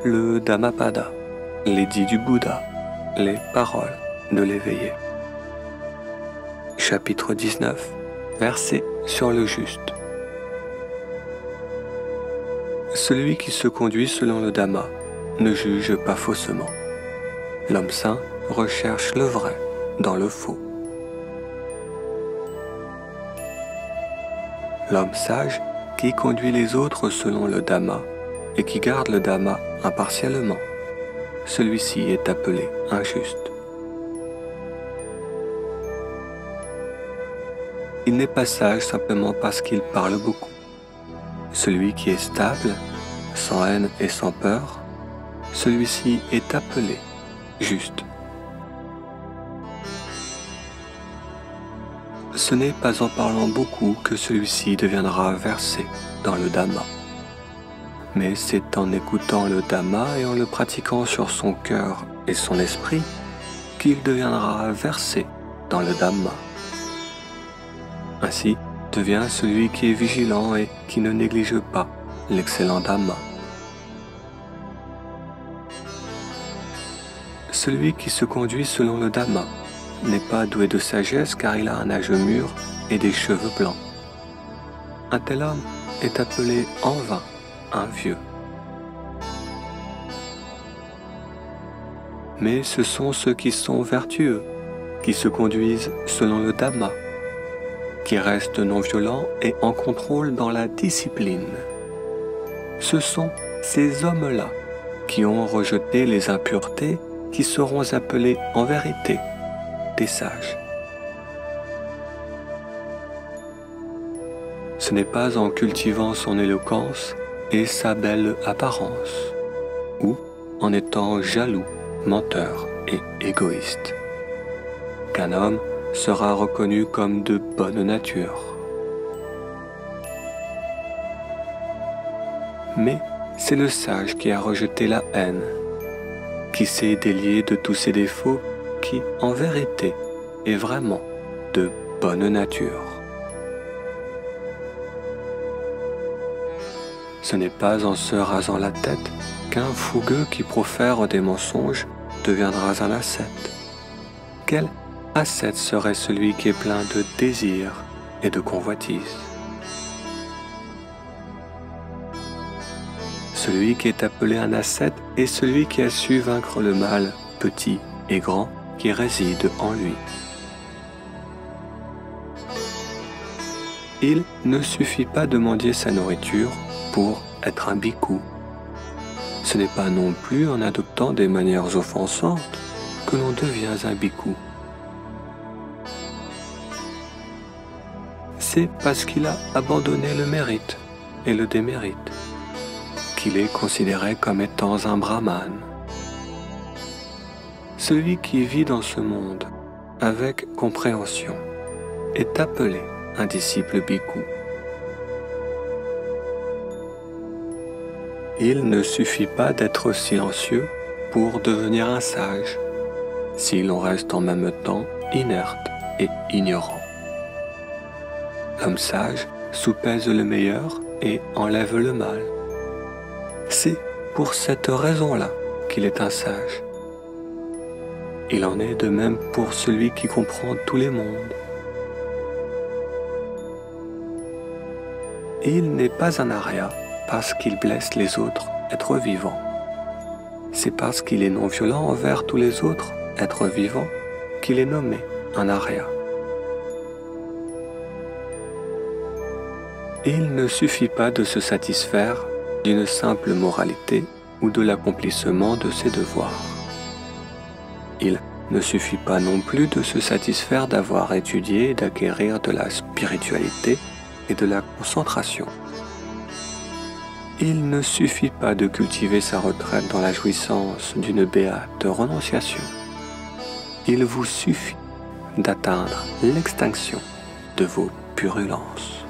le Dhammapada, l'édit du Bouddha, les paroles de l'éveillé. Chapitre 19, verset sur le juste. Celui qui se conduit selon le Dhamma ne juge pas faussement. L'homme saint recherche le vrai dans le faux. L'homme sage qui conduit les autres selon le Dhamma et qui garde le Dhamma impartialement, celui-ci est appelé injuste. Il n'est pas sage simplement parce qu'il parle beaucoup. Celui qui est stable, sans haine et sans peur, celui-ci est appelé juste. Ce n'est pas en parlant beaucoup que celui-ci deviendra versé dans le Dhamma. Mais c'est en écoutant le Dhamma et en le pratiquant sur son cœur et son esprit qu'il deviendra versé dans le Dhamma. Ainsi devient celui qui est vigilant et qui ne néglige pas l'excellent Dhamma. Celui qui se conduit selon le Dhamma n'est pas doué de sagesse car il a un âge mûr et des cheveux blancs. Un tel homme est appelé en vain un vieux. Mais ce sont ceux qui sont vertueux, qui se conduisent selon le Dhamma, qui restent non violents et en contrôle dans la discipline. Ce sont ces hommes-là qui ont rejeté les impuretés qui seront appelés en vérité des sages. Ce n'est pas en cultivant son éloquence et sa belle apparence, ou en étant jaloux, menteur et égoïste, qu'un homme sera reconnu comme de bonne nature. Mais c'est le sage qui a rejeté la haine, qui s'est délié de tous ses défauts, qui, en vérité, est vraiment de bonne nature. Ce n'est pas en se rasant la tête qu'un fougueux qui profère des mensonges deviendra un ascète. Quel ascète serait celui qui est plein de désirs et de convoitises? Celui qui est appelé un ascète est celui qui a su vaincre le mal, petit et grand, qui réside en lui. Il ne suffit pas de mendier sa nourriture pour être un bhikkhu. Ce n'est pas non plus en adoptant des manières offensantes que l'on devient un bhikkhu. C'est parce qu'il a abandonné le mérite et le démérite qu'il est considéré comme étant un brahmane. Celui qui vit dans ce monde avec compréhension est appelé un disciple bhikkhu. Il ne suffit pas d'être silencieux pour devenir un sage, si l'on reste en même temps inerte et ignorant. L'homme sage soupèse le meilleur et enlève le mal. C'est pour cette raison-là qu'il est un sage. Il en est de même pour celui qui comprend tous les mondes. Il n'est pas un arya parce qu'il blesse les autres êtres vivants. C'est parce qu'il est non violent envers tous les autres êtres vivants qu'il est nommé un arya. Il ne suffit pas de se satisfaire d'une simple moralité ou de l'accomplissement de ses devoirs. Il ne suffit pas non plus de se satisfaire d'avoir étudié et d'acquérir de la spiritualité et de la concentration. Il ne suffit pas de cultiver sa retraite dans la jouissance d'une béate renonciation. Il vous suffit d'atteindre l'extinction de vos purulences.